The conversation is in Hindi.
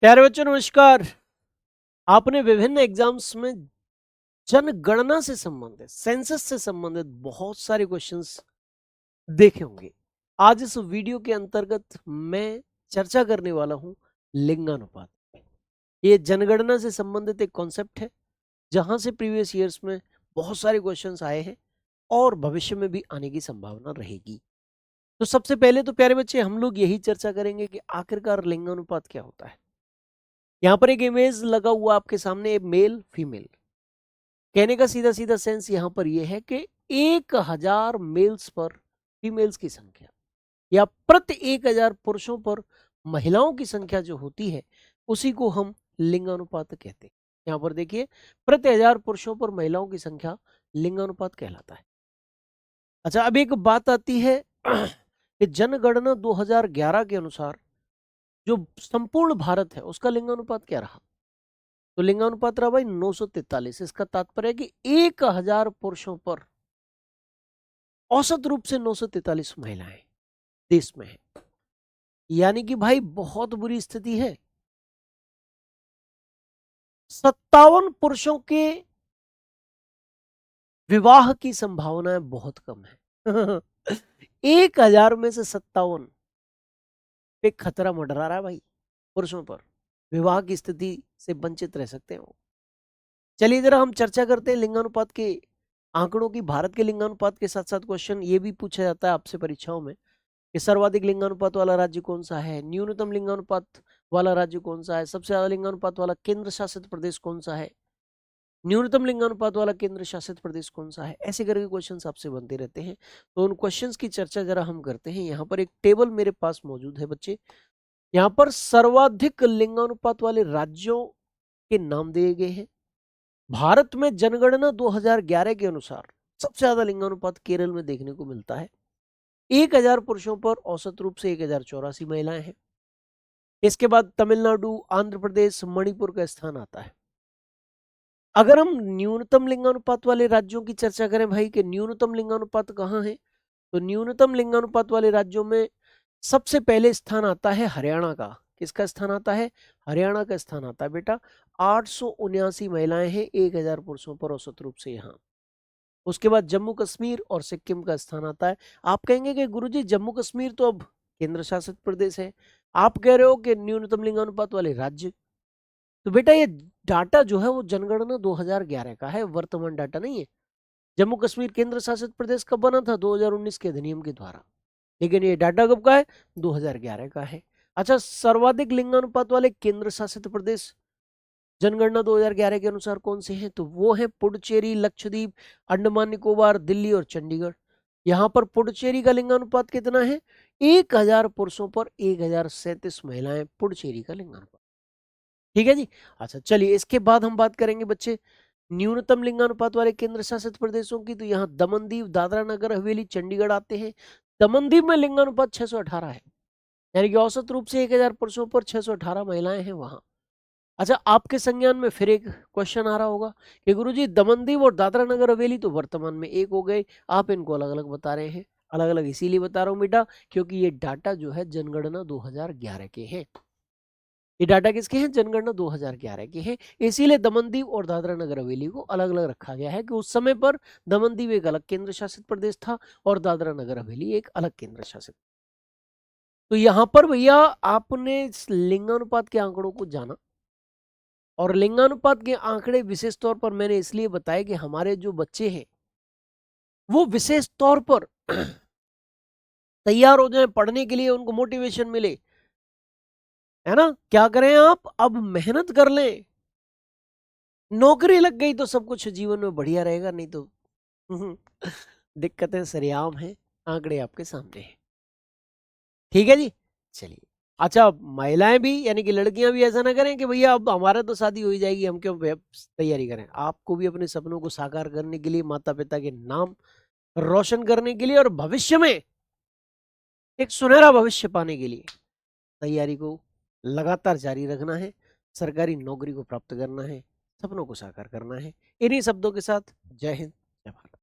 प्यारे बच्चों नमस्कार। आपने विभिन्न एग्जाम्स में जनगणना से संबंधित सेंसस से संबंधित बहुत सारे क्वेश्चंस देखे होंगे। आज इस वीडियो के अंतर्गत मैं चर्चा करने वाला हूं लिंगानुपात। ये जनगणना से संबंधित एक कॉन्सेप्ट है जहां से प्रीवियस ईयर्स में बहुत सारे क्वेश्चंस आए हैं और भविष्य में भी आने की संभावना रहेगी। तो सबसे पहले तो प्यारे बच्चे हम लोग यही चर्चा करेंगे कि आखिरकार लिंगानुपात क्या होता है। यहाँ पर एक इमेज लगा हुआ आपके सामने, मेल फीमेल। कहने का सीधा सीधा सेंस यहाँ पर यह है कि 1000 मेल्स पर फीमेल्स की संख्या या प्रति 1000 पुरुषों पर महिलाओं की संख्या जो होती है उसी को हम लिंगानुपात कहते हैं। यहाँ पर देखिए, प्रति 1000 पुरुषों पर महिलाओं की संख्या लिंगानुपात कहलाता है। अच्छा, अब एक बात आती है कि जनगणना 2011 के अनुसार जो संपूर्ण भारत है उसका लिंगानुपात क्या रहा। तो लिंगानुपात रहा भाई 943। इसका तात्पर्य है कि 1000 पुरुषों पर औसत रूप से 943 महिलाएं देश में है। यानी कि भाई बहुत बुरी स्थिति है। 57 पुरुषों के विवाह की संभावनाएं बहुत कम है 1000 में से 57 पे खतरा मंडरा रहा है भाई। पुरुषों पर विवाह की स्थिति से वंचित रह सकते हैं वो। चलिए जरा हम चर्चा करते हैं लिंगानुपात के आंकड़ों की। भारत के लिंगानुपात के साथ साथ क्वेश्चन ये भी पूछा जाता है आपसे परीक्षाओं में कि सर्वाधिक लिंगानुपात वाला राज्य कौन सा है, न्यूनतम लिंगानुपात वाला राज्य कौन सा है, सबसे ज्यादा लिंगानुपात वाला केंद्र शासित प्रदेश कौन सा है, न्यूनतम लिंगानुपात वाला केंद्र शासित प्रदेश कौन सा है। ऐसे करके क्वेश्चंस आपसे बनते रहते हैं। तो उन क्वेश्चंस की चर्चा जरा हम करते हैं। यहाँ पर एक टेबल मेरे पास मौजूद है बच्चे। यहाँ पर सर्वाधिक लिंगानुपात वाले राज्यों के नाम दिए गए हैं। भारत में जनगणना 2011 के अनुसार सबसे ज्यादा लिंगानुपात केरल में देखने को मिलता है। 1000 पुरुषों पर औसत रूप से 1084 महिलाएं हैं। इसके बाद तमिलनाडु, आंध्र प्रदेश, मणिपुर का स्थान आता है। अगर हम न्यूनतम लिंगानुपात वाले राज्यों की चर्चा करें भाई कि न्यूनतम लिंगानुपात कहाँ है, तो न्यूनतम लिंगानुपात वाले राज्यों में सबसे पहले स्थान आता है हरियाणा का। किसका स्थान आता है? हरियाणा का स्थान आता है बेटा। 879 महिलाएं हैं 1000 पुरुषों पर औसत रूप से यहाँ। उसके बाद जम्मू कश्मीर और सिक्किम का स्थान आता है। आप कहेंगे कि गुरुजी जम्मू कश्मीर तो अब केंद्र शासित प्रदेश है, आप कह रहे हो कि न्यूनतम लिंगानुपात वाले राज्य। तो बेटा ये डाटा जो है वो जनगणना 2011 का है, वर्तमान डाटा नहीं है। जम्मू कश्मीर केंद्र शासित प्रदेश कब बना था? 2019 के अधिनियम के द्वारा। लेकिन ये डाटा कब का है? 2011 का है। अच्छा, सर्वाधिक लिंगानुपात वाले केंद्र शासित प्रदेश जनगणना 2011 के अनुसार कौन से हैं? तो वो है पुडुचेरी, लक्षद्वीप, अंडमान निकोबार, दिल्ली और चंडीगढ़। यहाँ पर पुडुचेरी का लिंगानुपात कितना है? 1000 पुरुषों पर 1037 महिलाएं, पुडुचेरी का लिंगानुपात। ठीक है जी। अच्छा चलिए, इसके बाद हम बात करेंगे बच्चे न्यूनतम लिंगानुपात वाले केंद्र शासित प्रदेशों की। तो यहाँ दमन-दीव, दादरा नगर हवेली, चंडीगढ़ आते हैं। दमन-दीव में लिंगानुपात 618 है, यानी कि औसत रूप से 1000 पुरुषों पर 618 महिलाएं हैं वहां। अच्छा, आपके संज्ञान में फिर एक क्वेश्चन आ रहा होगा कि गुरुजी दमन-दीव और दादरा नगर हवेली तो वर्तमान में एक हो गए, आप इनको अलग अलग बता रहे हैं। अलग अलग इसीलिए बता रहा हूं बेटा क्योंकि ये डाटा जो है जनगणना 2011 के हैं। ये डाटा किसके हैं? जनगणना 2011 के हैं। इसीलिए दमन-दीव और दादरा नगर हवेली को अलग अलग रखा गया है कि उस समय पर दमन-दीव एक अलग केंद्र शासित प्रदेश था और दादरा नगर हवेली एक अलग केंद्र शासित। तो यहां पर भैया आपने लिंगानुपात के आंकड़ों को जाना, और लिंगानुपात के आंकड़े विशेष तौर पर मैंने इसलिए बताया कि हमारे जो बच्चे हैं वो विशेष तौर पर तैयार हो जाएं पढ़ने के लिए, उनको मोटिवेशन मिले, है ना। क्या करें आप? अब मेहनत कर लें। नौकरी लग गई तो सब कुछ जीवन में बढ़िया रहेगा, नहीं तो दिक्कतें सरेआम हैं। आंकड़े आपके सामने हैं। ठीक है जी। चलिए, अच्छा महिलाएं भी यानी कि लड़कियां भी ऐसा ना करें कि भैया अब हमारा तो शादी हो ही जाएगी, हम क्यों तैयारी करें। आपको भी अपने सपनों को साकार करने के लिए, माता पिता के नाम रोशन करने के लिए और भविष्य में एक सुनहरा भविष्य पाने के लिए तैयारी को लगातार जारी रखना है। सरकारी नौकरी को प्राप्त करना है, सपनों को साकार करना है। इन्हीं शब्दों के साथ जय हिंद।